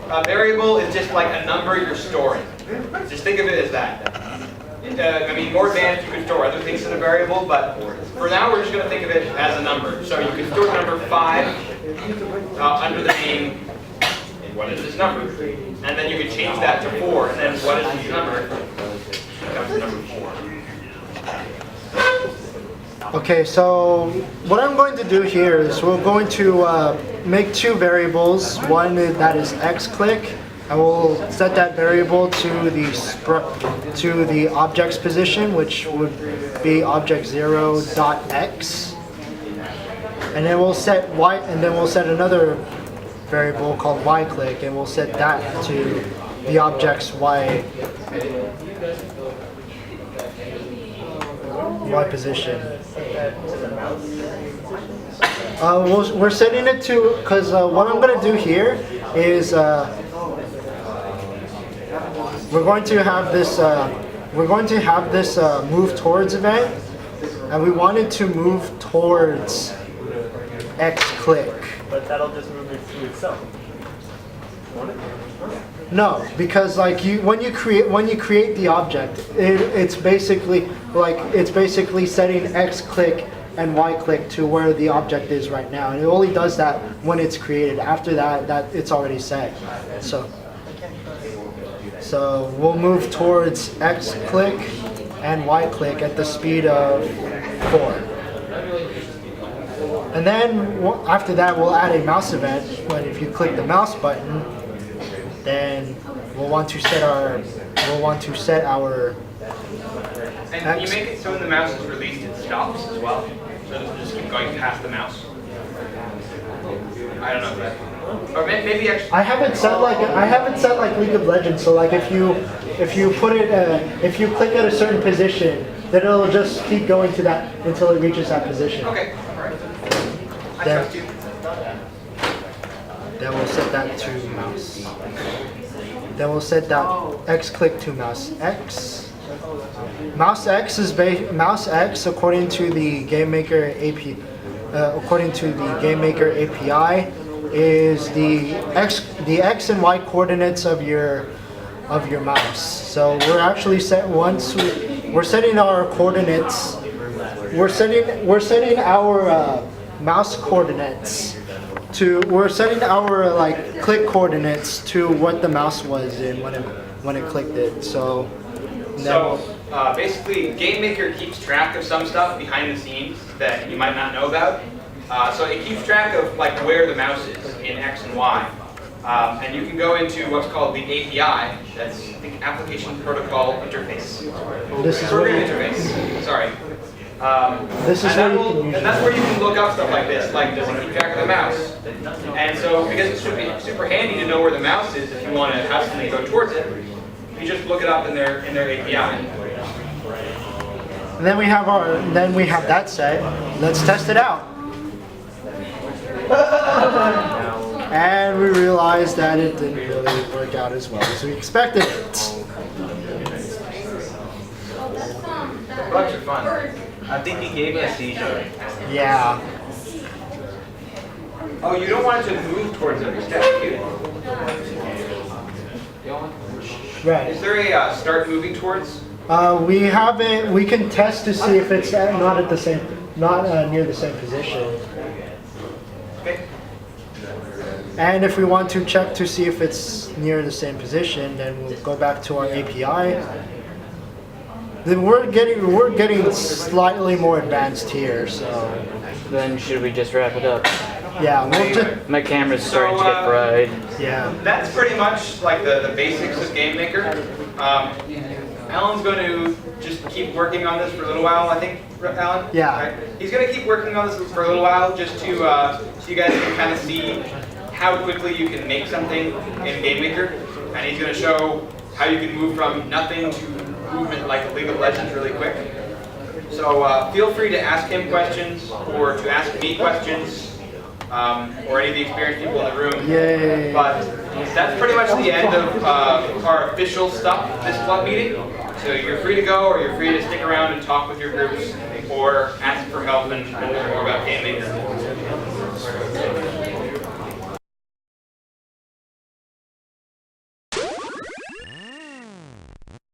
A variable is just like a number you're storing. Just think of it as that. I mean, more advanced, you can store other things in a variable, but for now, we're just going to think of it as a number. So you can store the number 5 under the name, what is this number? And then you can change that to 4, and then what is this number? Becomes number 4. Okay, so what I'm going to do here is we're going to make 2 variables. One that is xclick. I will set that variable to the object's position, which would be object 0.x, and then we'll set y, and then we'll set another variable called yclick, and we'll set that to the object's y position. We're setting it to, because what I'm going to do here is we're going to have this move towards event, and we want it to move towards xclick. But that'll just move it to itself. Won't it? No, because like when you create the object, it's basically setting xclick and yclick to where the object is right now, and it only does that when it's created. After that, it's already set. So we'll move towards xclick and yclick at the speed of 4. And then after that, we'll add a mouse event. When if you click the mouse button, then we'll want to set our And you make it so when the mouse is released, it stops as well. So it doesn't just keep going past the mouse. I don't know if that. Or maybe actually. I haven't set like League of Legends. So like if you put it if you click at a certain position, then it'll just keep going to that until it reaches that position. Okay. All right. I trust you. Then we'll set that to mouse. Then we'll set that xclick to mouse x. Mouse x is mouse x according to the GameMaker API. According to the GameMaker API, is the x and y coordinates of your mouse. So we're actually we're setting our coordinates. We're setting our mouse coordinates to. We're setting our like click coordinates to what the mouse was in when it clicked it. So. Basically, GameMaker keeps track of some stuff behind the scenes that you might not know about. So it keeps track of like where the mouse is in X and Y. And you can go into what's called the API. That's the Application Protocol Interface. This is Program Interface. Sorry. And that's where you can look up stuff like this, like does it keep track of the mouse? And so because it should be super handy to know where the mouse is if you want to have something go towards it, you just look it up in their API. And then we have that set. Let's test it out. And we realized that it didn't really work out as well as we expected it. Bugs are fun. I think he gave us seizure. Yeah. Oh, you don't want it to move towards every step, do you? Right. Is there a start moving towards? We haven't. We can test to see if it's not near the same position. Okay. And if we want to check to see if it's near the same position, then we'll go back to our API. Then we're getting slightly more advanced here. So Then should we just wrap it up? yeah, we'll just My camera's starting to get fried. yeah. That's pretty much like the basics of GameMaker. Alan's going to just keep working on this for a little while, I think, Alan? Yeah. Right? He's going to keep working on this for a little while just to so you guys can kind of see how quickly you can make something in GameMaker. And he's going to show how you can move from nothing to movement like League of Legends really quick. So feel free to ask him questions or to ask me questions. Or any of the experienced people in the room. Yay. But that's pretty much the end of our official stuff, this club meeting. So you're free to go, or you're free to stick around and talk with your groups, or ask for help and learn more about GameMaker.